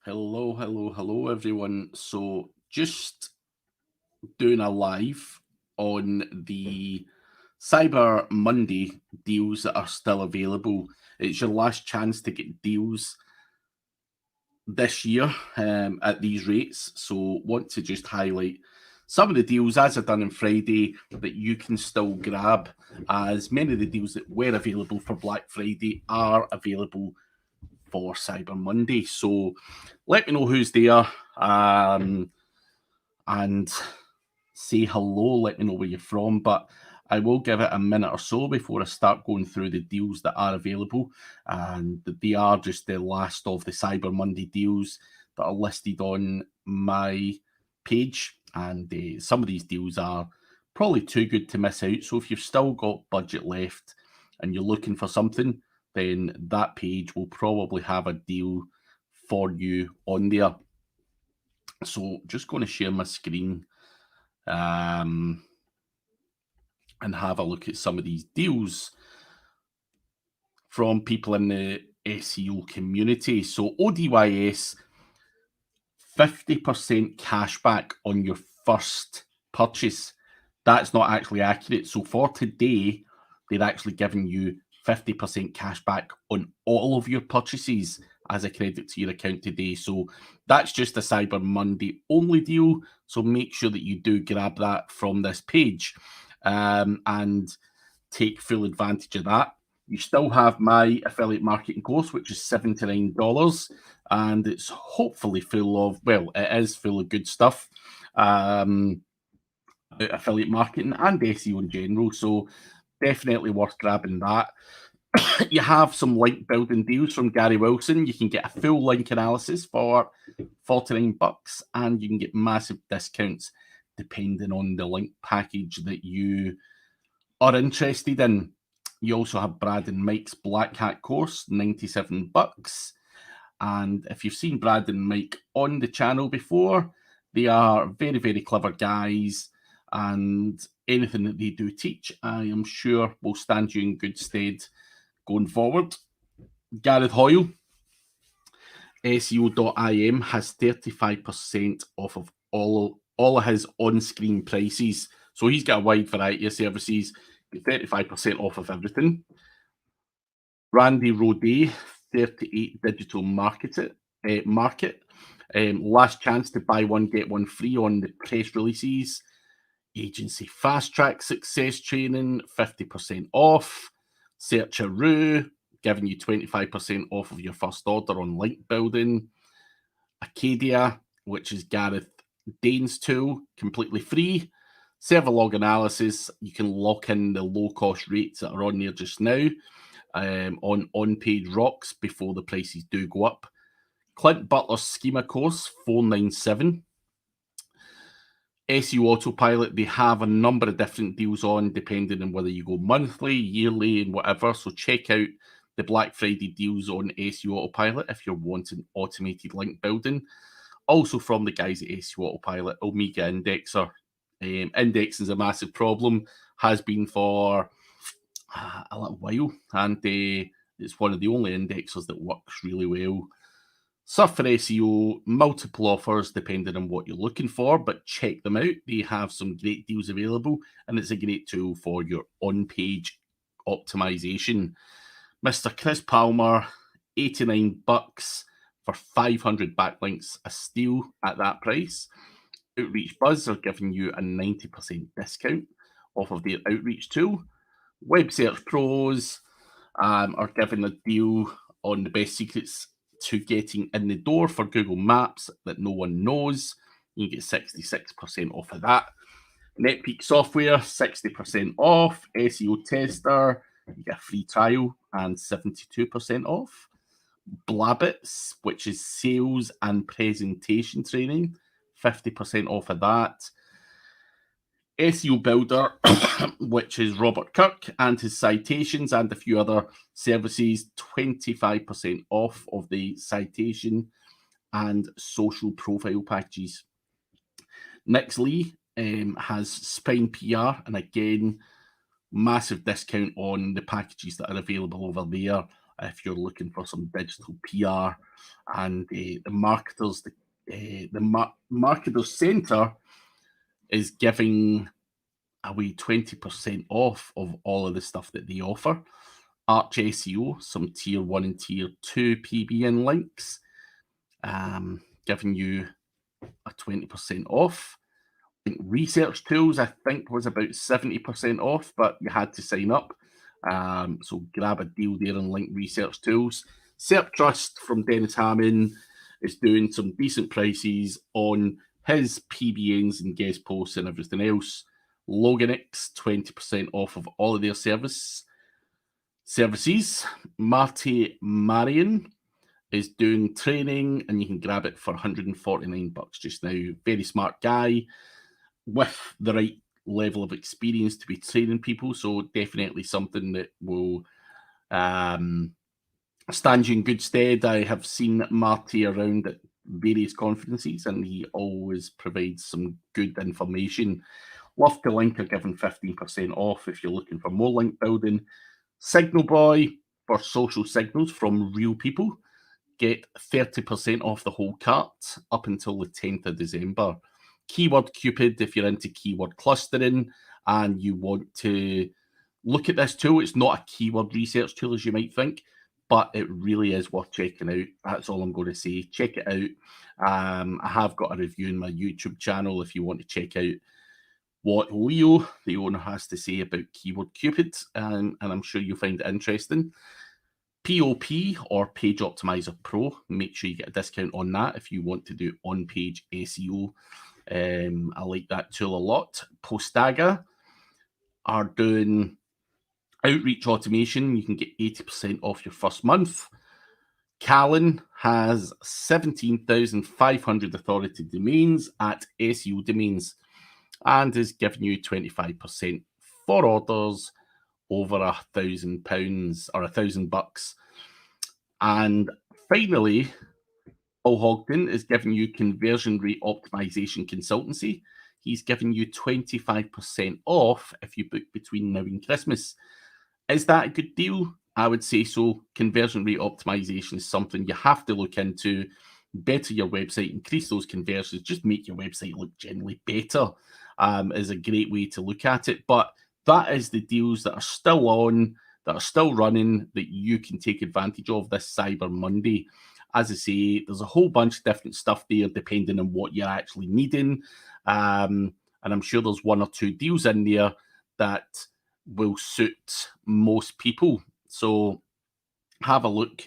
Hello, everyone. So, just doing a live on the Cyber Monday deals that are still available. It's your last chance to get deals this year at these rates. So, want to just highlight some of the deals as I've done on Friday that you can still grab, as many of the deals that were available for Black Friday are available for Cyber Monday. So let me know who's there and say hello. Let me know where you're from. But I will give it a minute or so before I start going through the deals that are available. And they are just the last of the Cyber Monday deals that are listed on my page. And some of these deals are probably too good to miss out. So if you've still got budget left and you're looking for something, then that page will probably have a deal for you on there. So just going to share my screen and have a look at some of these deals from people in the SEO community. So ODYS, 50% cashback on your first purchase. That's not actually accurate. So for today, they're actually giving you 50% cashback on all of your purchases as a credit to your account today. So that's just a Cyber Monday only deal. So make sure that you do grab that from this page and take full advantage of that. You still have my affiliate marketing course, which is $79, and it's hopefully full of, well, it is full of good stuff, affiliate marketing and SEO in general. So definitely worth grabbing that. You have some link building deals from Gary Wilson. You can get a full link analysis for $49, and you can get massive discounts depending on the link package that you are interested in. You also have Brad and Mike's Black Hat course, $97. And if you've seen Brad and Mike on the channel before, they are very, very clever guys. And anything that they do teach, I am sure will stand you in good stead going forward. Gareth Hoyle, SEO.im, has 35% off of all of his on-screen prices. So he's got a wide variety of services, 35% off of everything. Randy Roday, 38 Digital Market. Last chance to buy one, get one free on the press releases. Agency Fast Track Success Training, 50% off. Searcheroo, giving you 25% off of your first order on link building. Acadia, which is Gareth Dane's tool, completely free. Server log analysis, you can lock in the low-cost rates that are on there just now on paid rocks before the prices do go up. Clint Butler's Schema course, $497. SEO Autopilot, they have a number of different deals on depending on whether you go monthly, yearly, and whatever. So check out the Black Friday deals on SEO Autopilot if you're wanting automated link building. Also from the guys at SEO Autopilot, Omega Indexer. Indexing is a massive problem, has been for a little while, and it's one of the only indexers that works really well. Surf for SEO, multiple offers depending on what you're looking for, but check them out. They have some great deals available, and it's a great tool for your on-page optimization. Mr. Chris Palmer, $89 for 500 backlinks, a steal at that price. Outreach Buzz are giving you a 90% discount off of their outreach tool. Web Search Pros are giving a deal on the best secrets to getting in the door for Google Maps that no one knows. You can get 66% off of that. NetPeak Software, 60% off. SEO Tester, you get a free trial and 72% off. Blabbits, which is sales and presentation training, 50% off of that. SEO Builder, which is Robert Kirk and his citations and a few other services, 25% off of the citation and social profile packages. Nix Lee has Spine PR, and again, massive discount on the packages that are available over there. if you're looking for some digital PR. And the marketers, the marketers center is giving away 20% off of all of the stuff that they offer. Arch SEO, some tier 1 and tier 2 PBN links, giving you a 20% off. I think research tools, I think, was about 70% off, but you had to sign up. So grab a deal there and link research tools. SERP Trust from Dennis Hammond is doing some decent prices on his PBNs and guest posts and everything else. Loganix, 20% off of all of their services. Marty Marion is doing training, and you can grab it for $149 just now. Very smart guy with the right level of experience to be training people, so definitely something that will stand you in good stead. I have seen Marty around at various conferences, and he always provides some good information. Love to Link are giving 15% off if you're looking for more link building. Signal Boy for social signals from real people. Get 30% off the whole cart up until the 10th of December. Keyword Cupid, if you're into keyword clustering and you want to look at this tool, it's not a keyword research tool as you might think, but it really is worth checking out. That's all I'm going to say. Check it out. I have got a review in my YouTube channel if you want to check out what Leo, the owner, has to say about Keyword Cupid, and I'm sure you'll find it interesting. POP, or Page Optimizer Pro, make sure you get a discount on that if you want to do on-page SEO. I like that tool a lot. Postaga are doing outreach automation. You can get 80% off your first month. Callan has 17,500 authority domains at SEO Domains and is giving you 25% for orders over £1,000 or $1,000. And finally, Paul Hogden is giving you conversion rate optimization consultancy. He's giving you 25% off if you book between now and Christmas. Is that a good deal? I would say so. Conversion rate optimization is something you have to look into. Better your website, increase those conversions, just make your website look generally better, is a great way to look at it. But that is the deals that are still on, that are still running, that you can take advantage of this Cyber Monday. As I say, there's a whole bunch of different stuff there depending on what you're actually needing. And I'm sure there's one or two deals in there that will suit most people. So have a look.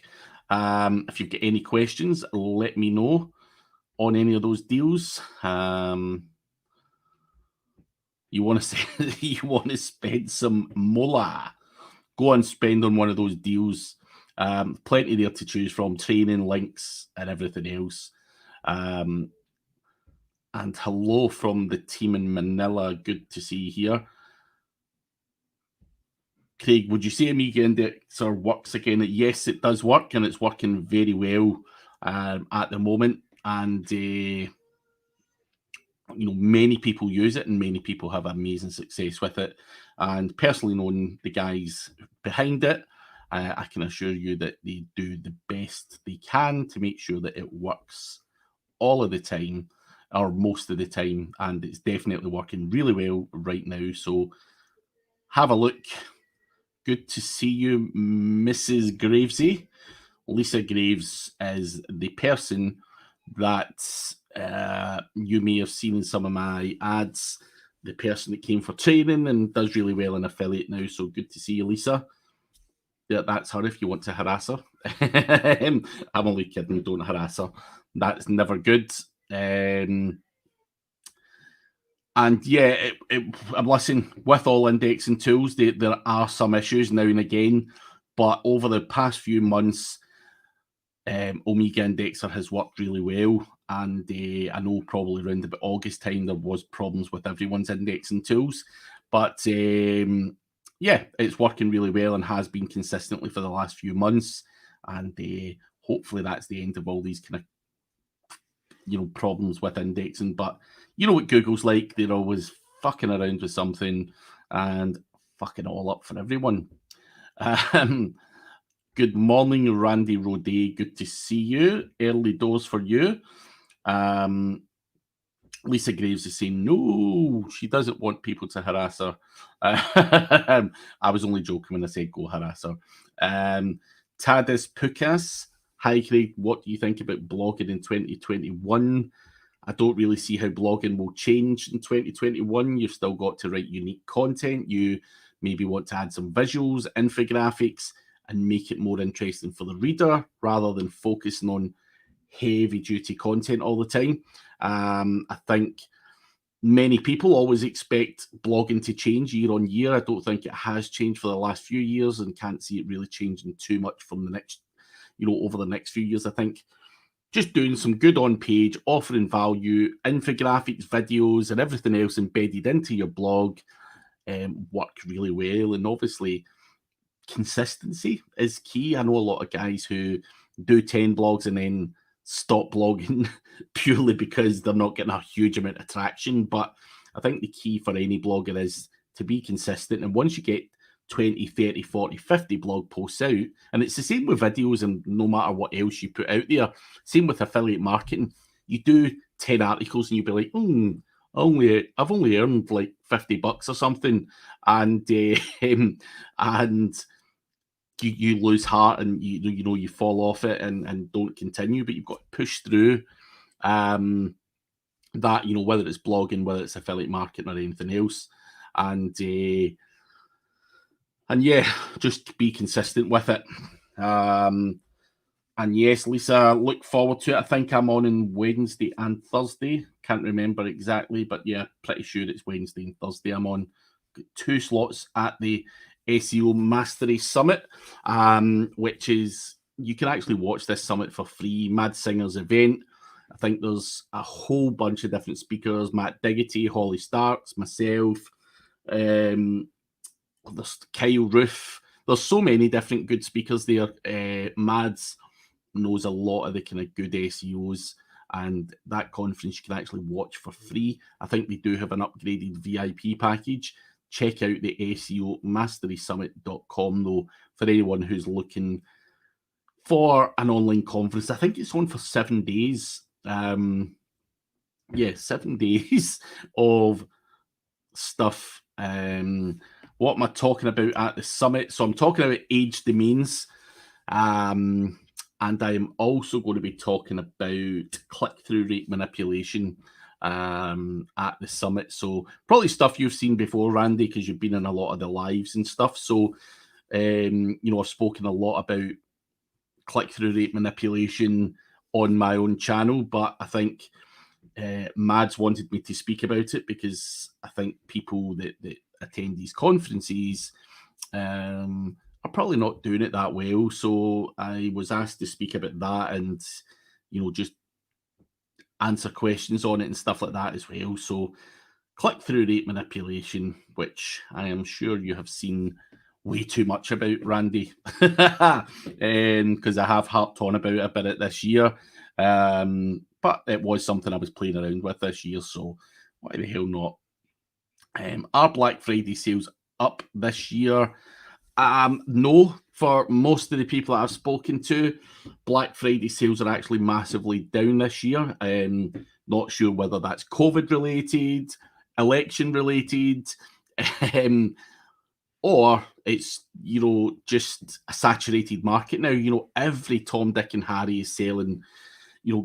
If you've got any questions, let me know on any of those deals. You want to say you want to spend some moolah, go and spend on one of those deals. Plenty there to choose from, training, links, and everything else. And hello from the team in Manila. Good to see you here. Craig, would you say Amiga Indexer works again? Yes, it does work, and it's working very well at the moment. And many people use it, and many people have amazing success with it. And personally knowing the guys behind it, I can assure you that they do the best they can to make sure that it works all of the time, or most of the time, and it's definitely working really well right now. So have a look. Good to see you, Mrs. Gravesy. Lisa Graves is the person that you may have seen in some of my ads, the person that came for training and does really well in affiliate now. So good to see you, Lisa. Yeah, that's her if you want to harass her. I'm only kidding, don't harass her. That's never good. And yeah, I'm listening, with all indexing tools, there are some issues now and again, but over the past few months, Omega Indexer has worked really well. And I know probably around about August time, there was problems with everyone's indexing tools. But yeah, it's working really well and has been consistently for the last few months. And hopefully that's the end of all these kind of problems with indexing. But you know what Google's like, they're always fucking around with something and fucking all up for everyone. Good morning, Randy Roday. Good to see you. Early doors for you. Lisa Graves is saying, no, she doesn't want people to harass her. I was only joking when I said go harass her. Tadis Pukas, hi Craig, what do you think about blogging in 2021? I don't really see how blogging will change in 2021. You've still got to write unique content. You maybe want to add some visuals, infographics, and make it more interesting for the reader rather than focusing on heavy duty content all the time. I think many people always expect blogging to change year on year. I don't think it has changed for the last few years and can't see it really changing too much from the next, over the next few years. I think just doing some good on page, offering value, infographics, videos, and everything else embedded into your blog work really well. And obviously, consistency is key. I know a lot of guys who do 10 blogs and then stop blogging purely because they're not getting a huge amount of traction. But I think the key for any blogger is to be consistent. And once you get 20, 30, 40, 50 blog posts out, and it's the same with videos and no matter what else you put out there, same with affiliate marketing, you do 10 articles and you'll be like, I've only earned like $50 or something. And you lose heart and you fall off it and don't continue, but you've got to push through that, whether it's blogging, whether it's affiliate marketing or anything else. And yeah, just be consistent with it. And yes, Lisa, look forward to it. I think I'm on Wednesday and Thursday. Can't remember exactly, but yeah, pretty sure it's Wednesday and Thursday I'm on. Got 2 slots at the SEO Mastery Summit, which is, you can actually watch this summit for free. Mad Singer's event. I think there's a whole bunch of different speakers. Matt Diggity, Holly Starks, myself, there's Kyle Roof. There's so many different good speakers there. Mads knows a lot of the kind of good SEOs, and that conference you can actually watch for free. I think they do have an upgraded VIP package. Check out the SEOmasterysummit.com though for anyone who's looking for an online conference. I think it's on for 7 days. 7 days of stuff. What am I talking about at the summit? So I'm talking about age domains. And I am also going to be talking about click-through rate manipulation at the summit. So probably stuff you've seen before, Randy, because you've been in a lot of the lives and stuff. So, I've spoken a lot about click-through rate manipulation on my own channel, but I think Mads wanted me to speak about it because I think people that attend these conferences are probably not doing it that well. So I was asked to speak about that and, just answer questions on it and stuff like that as well. So click-through rate manipulation, which I am sure you have seen way too much about, Randy, because I have harped on about it a bit this year. But it was something I was playing around with this year, so why the hell not? Are Black Friday sales up this year? No, for most of the people that I've spoken to, Black Friday sales are actually massively down this year. Not sure whether that's COVID related, election related, or it's, just a saturated market now. Every Tom, Dick and Harry is selling,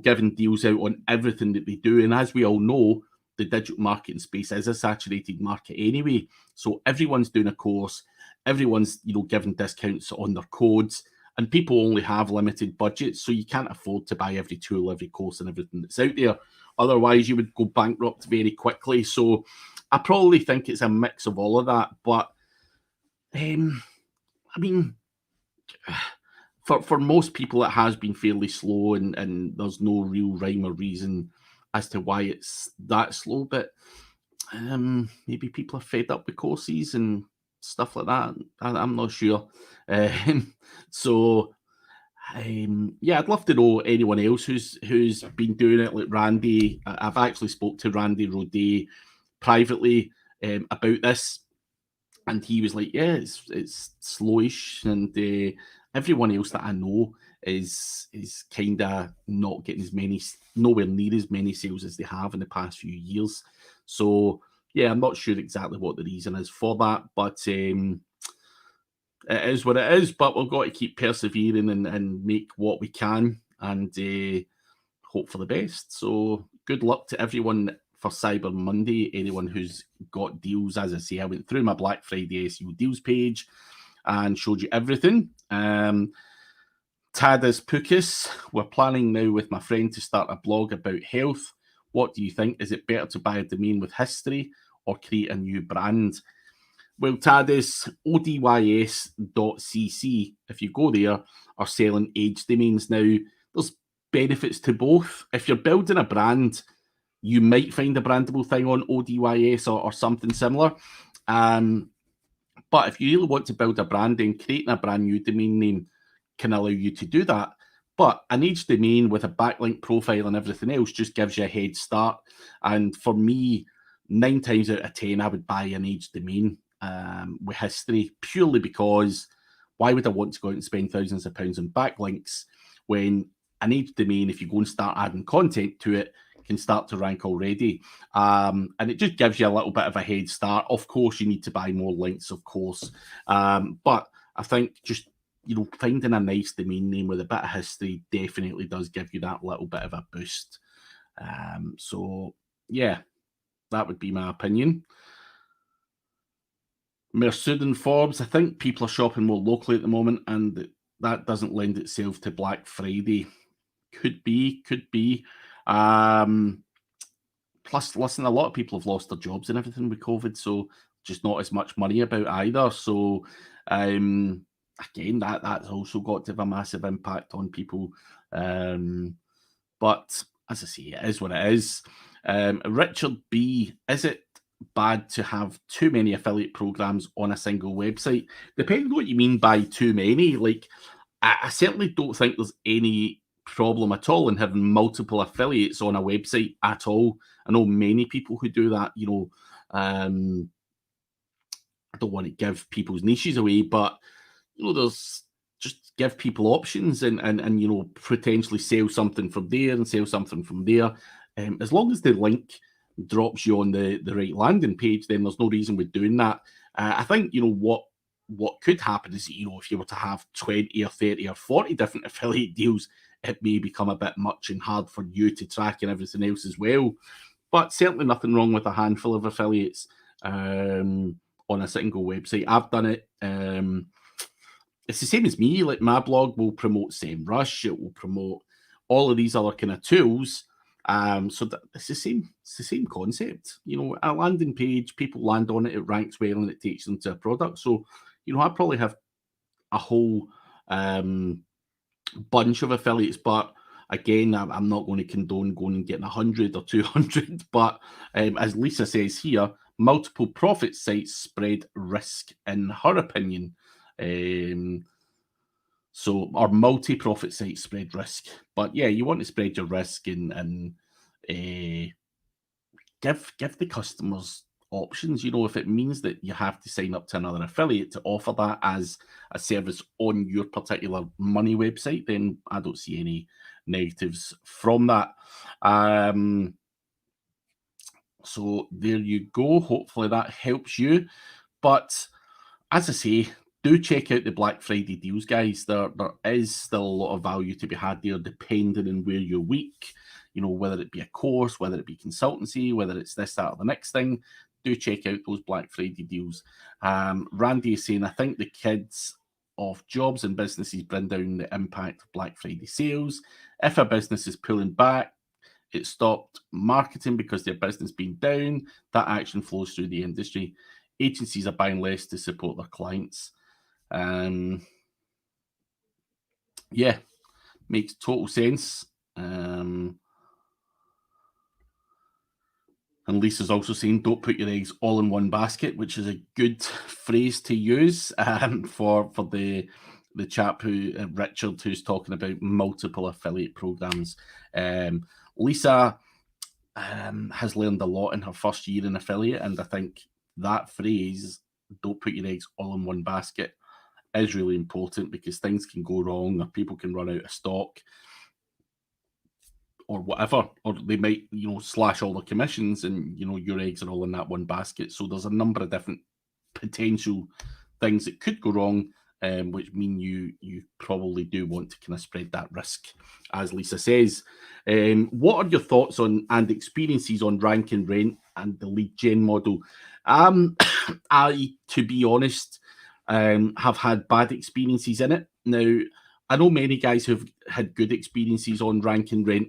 giving deals out on everything that they do. And as we all know, the digital marketing space is a saturated market anyway. So everyone's doing a course, everyone's, giving discounts on their codes, and people only have limited budgets. So you can't afford to buy every tool, every course, and everything that's out there. Otherwise, you would go bankrupt very quickly. So I probably think it's a mix of all of that. But for most people, it has been fairly slow, and there's no real rhyme or reason as to why it's that slow. But maybe people are fed up with courses and stuff like that. I'm not sure. I'd love to know anyone else who's been doing it, like Randy. I've actually spoke to Randy Roday privately about this, and he was like, "Yeah, it's slowish," and everyone else that I know is kind of not getting as many, nowhere near as many sales as they have in the past few years. So yeah, I'm not sure exactly what the reason is for that, but it is what it is. But we've got to keep persevering and make what we can, and hope for the best. So good luck to everyone for Cyber Monday. Anyone who's got deals, as I say, I went through my Black Friday SEO deals page and showed you everything. Tadas Pukis, we're planning now with my friend to start a blog about health. What do you think? Is it better to buy a domain with history or create a new brand? Well, Tadas, odys.cc, if you go there, are selling age domains now. There's benefits to both. If you're building a brand, you might find a brandable thing on ODYS or something similar. But if you really want to build a brand, then creating a brand new domain name can allow you to do that. But an age domain with a backlink profile and everything else just gives you a head start. And for me, 9 times out of 10, I would buy an age domain with history, purely because why would I want to go out and spend thousands of pounds on backlinks when an age domain, if you go and start adding content to it, can start to rank already. And it just gives you a little bit of a head start. Of course, you need to buy more links, of course. But I think just, finding a nice domain name with a bit of history definitely does give you that little bit of a boost. So yeah, that would be my opinion. Mersudan Forbes, I think people are shopping more locally at the moment, and that doesn't lend itself to Black Friday. Could be. Plus, listen, a lot of people have lost their jobs and everything with COVID, so just not as much money about either. So, again, that's also got to have a massive impact on people. But as I say, it is what it is. Richard B, is it bad to have too many affiliate programs on a single website? Depending on what you mean by too many. Like, I certainly don't think there's any problem at all in having multiple affiliates on a website at all. I know many people who do that. I don't want to give people's niches away, but there's just give people options and potentially sell something from there and sell something from there. As long as the link drops you on the right landing page, then there's no reason we're doing that. I think what could happen is, if you were to have 20 or 30 or 40 different affiliate deals, it may become a bit much and hard for you to track and everything else as well. But certainly nothing wrong with a handful of affiliates on a single website. I've done it. It's the same as me. Like, my blog will promote SEMrush, it will promote all of these other kind of tools. So it's the same concept. A landing page, people land on it, it ranks well, and it takes them to a product. So, I probably have a whole bunch of affiliates, but again, I'm not going to condone going and getting 100 or 200. But as Lisa says here, multiple profit sites spread risk, in her opinion. So, our multi-profit sites spread risk. But yeah, you want to spread your risk and give the customers options. If it means that you have to sign up to another affiliate to offer that as a service on your particular money website, then I don't see any negatives from that. So there you go. Hopefully that helps you. But as I say, do check out the Black Friday deals, guys. There is still a lot of value to be had there, depending on where you're weak. Whether it be a course, whether it be consultancy, whether it's this, that, or the next thing. Do check out those Black Friday deals. Randy is saying, I think the kids of jobs and businesses bring down the impact of Black Friday sales. If a business is pulling back, it stopped marketing because their business being down. That action flows through the industry. Agencies are buying less to support their clients. Yeah, makes total sense. And Lisa's also saying, don't put your eggs all in one basket, which is a good phrase to use for the chap Richard, who's talking about multiple affiliate programs. Lisa has learned a lot in her first year in affiliate, and I think that phrase, don't put your eggs all in one basket, is really important, because things can go wrong, or people can run out of stock, or whatever, or they might, slash all the commissions, and your eggs are all in that one basket. So there's a number of different potential things that could go wrong, which mean you probably do want to kind of spread that risk, as Lisa says. What are your thoughts on and experiences on rank and rent and the lead gen model? I, to be honest, have had bad experiences in it. Now, I know many guys who've had good experiences on rank and rent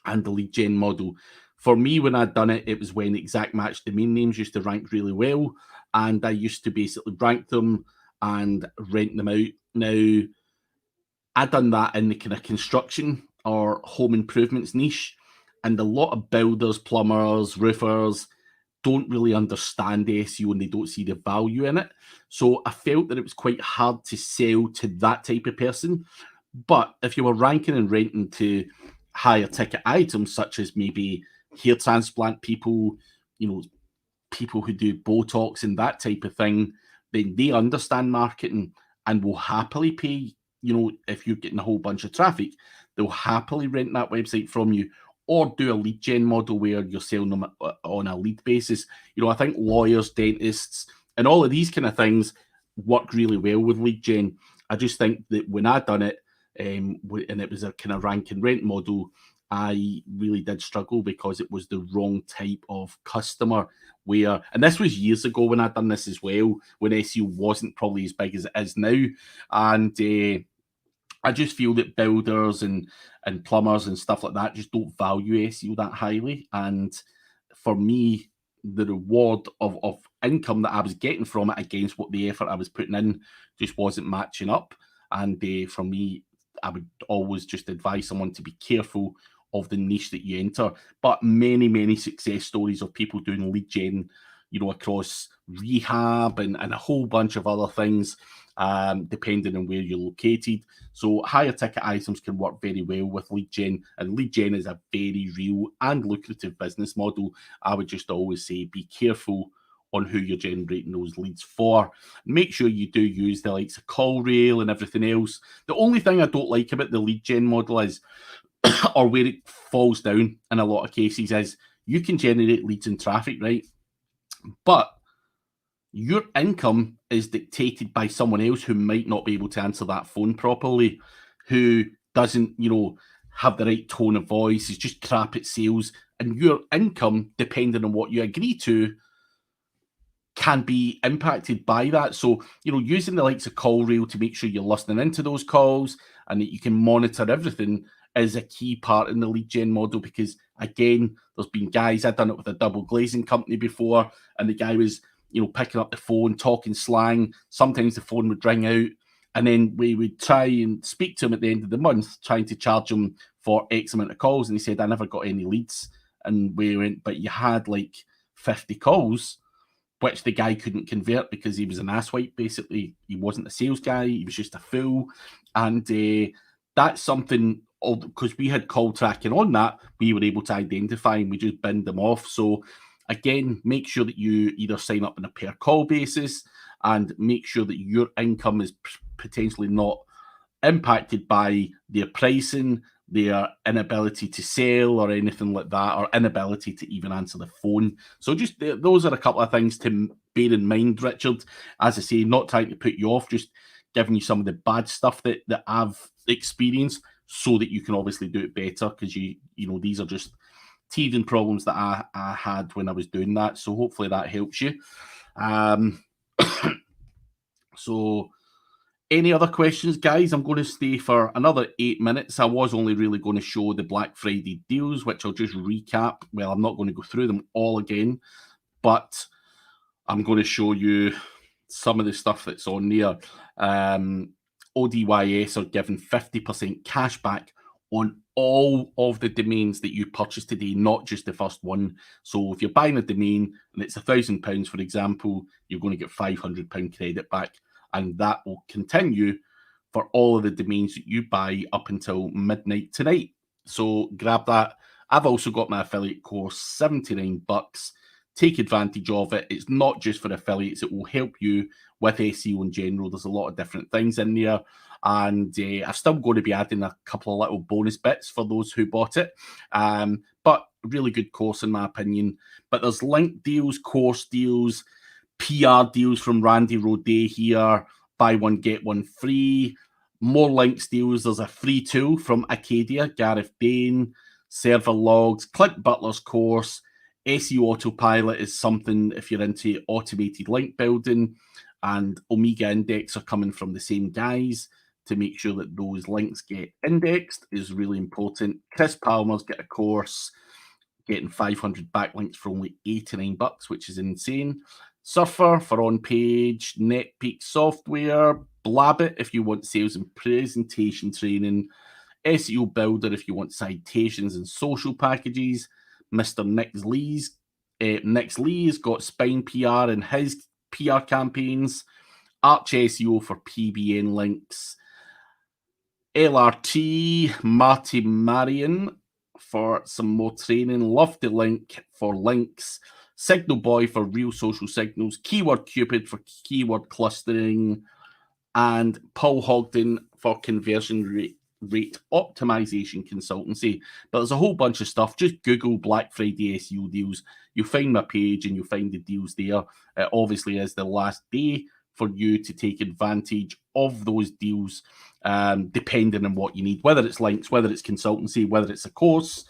and the lead gen model. For me, when I'd done it, it was when exact match domain names used to rank really well, and I used to basically rank them and rent them out. Now, I'd done that in the kind of construction or home improvements niche, and a lot of builders, plumbers, roofers don't really understand SEO, and they don't see the value in it. So I felt that it was quite hard to sell to that type of person. But if you were ranking and renting to higher ticket items, such as maybe hair transplant people, people who do Botox and that type of thing, then they understand marketing and will happily pay. If you're getting a whole bunch of traffic, they'll happily rent that website from you, or do a lead gen model where you're selling them on a lead basis. I think lawyers, dentists, and all of these kind of things work really well with lead gen. I just think that when I done it, and it was a kind of rank and rent model, I really did struggle because it was the wrong type of customer. And this was years ago when I'd done this as well, when SEO wasn't probably as big as it is now. And I just feel that builders and plumbers and stuff like that just don't value SEO that highly. And for me, the reward of income that I was getting from it against what the effort I was putting in just wasn't matching up. And for me, I would always just advise someone to be careful of the niche that you enter. But many, many success stories of people doing lead gen, across rehab and a whole bunch of other things, depending on where you're located. So higher ticket items can work very well with lead gen, and lead gen is a very real and lucrative business model. I would just always say be careful on who you're generating those leads for. Make sure you do use the likes of CallRail and everything else. The only thing I don't like about the lead gen model is, or where it falls down in a lot of cases, is you can generate leads and traffic, right? But your income is dictated by someone else who might not be able to answer that phone properly, who doesn't, have the right tone of voice, is just crap at sales. And your income, depending on what you agree to, can be impacted by that. So, using the likes of CallRail to make sure you're listening into those calls and that you can monitor everything is a key part in the lead gen model. Because again, there's been guys, I've done it with a double glazing company before, and the guy was, picking up the phone, talking slang. Sometimes the phone would ring out, and then we would try and speak to him at the end of the month, trying to charge him for X amount of calls. And he said, I never got any leads. And we went, but you had like 50 calls, which the guy couldn't convert because he was an asswipe, basically. He wasn't a sales guy, he was just a fool. And that's something, because we had call tracking on that, we were able to identify, and we just binned them off. So again, make sure that you either sign up on a per call basis, and make sure that your income is potentially not impacted by their pricing, their inability to sell or anything like that, or inability to even answer the phone. So just those are a couple of things to bear in mind, Richard. As I say, not trying to put you off, just giving you some of the bad stuff that I've experienced, so that you can obviously do it better, because these are just teething problems that I had when I was doing that. So hopefully that helps you. So any other questions, guys? I'm going to stay for another 8 minutes. I was only really going to show the Black Friday deals, which I'll just recap. Well, I'm not going to go through them all again, but I'm going to show you some of the stuff that's on there. ODYS are given 50% cash back on all of the domains that you purchase today, not just the first one. So if you're buying a domain and it's £1,000, for example, you're going to get £500 credit back. And that will continue for all of the domains that you buy up until midnight tonight. So grab that. I've also got my affiliate course, $79. Take advantage of it. It's not just for affiliates. It will help you with SEO in general. There's a lot of different things in there. And I'm still going to be adding a couple of little bonus bits for those who bought it. But really good course in my opinion. But there's link deals, course deals, PR deals from Randy Roday here. Buy one, get one free. More links deals. There's a free tool from Acadia, Gareth Bain, server logs, Clint Butler's course. SEO Autopilot is something if you're into automated link building, and Omega Index are coming from the same guys to make sure that those links get indexed is really important. Chris Palmer's got a course getting 500 backlinks for only $89, which is insane. Surfer for on-page, NetPeak software, Blabbit if you want sales and presentation training, SEO Builder if you want citations and social packages. Mr. Nick Lee's got Spine PR in his PR campaigns, Arch SEO for PBN links, LRT, Marty Marion for some more training, Lofty Link for links, Signal Boy for real social signals, Keyword Cupid for keyword clustering, and Paul Hogden for conversion rate optimization consultancy. But there's a whole bunch of stuff. Just Google Black Friday SEO deals. You'll find my page and you'll find the deals there. It obviously is the last day for you to take advantage of those deals, depending on what you need, whether it's links, whether it's consultancy, whether it's a course.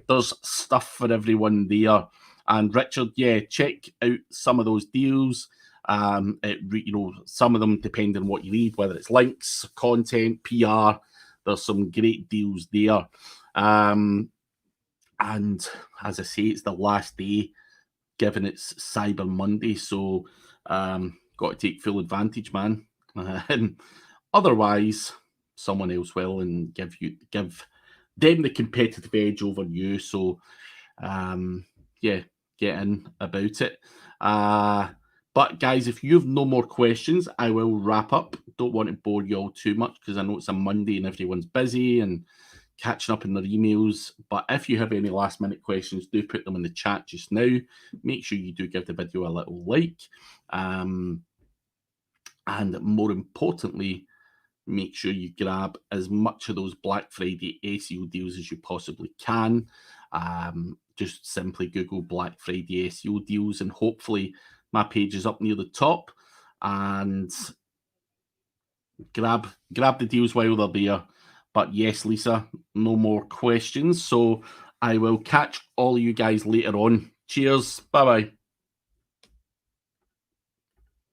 There's stuff for everyone there. And Richard, yeah, check out some of those deals. Some of them depend on what you need, whether it's links, content, PR. There's some great deals there. And as I say, it's the last day, given it's Cyber Monday. So got to take full advantage, man. Otherwise, someone else will and give them the competitive edge over you. So yeah, get in about it. But guys, if you have no more questions, I will wrap up. Don't want to bore you all too much because I know it's a Monday and everyone's busy and catching up in their emails. But if you have any last minute questions, do put them in the chat just now. Make sure you do give the video a little like. And more importantly, make sure you grab as much of those Black Friday SEO deals as you possibly can. Just simply Google Black Friday SEO deals and hopefully my page is up near the top, and grab the deals while they're there. But yes, Lisa, no more questions. So I will catch all of you guys later on. Cheers. Bye-bye.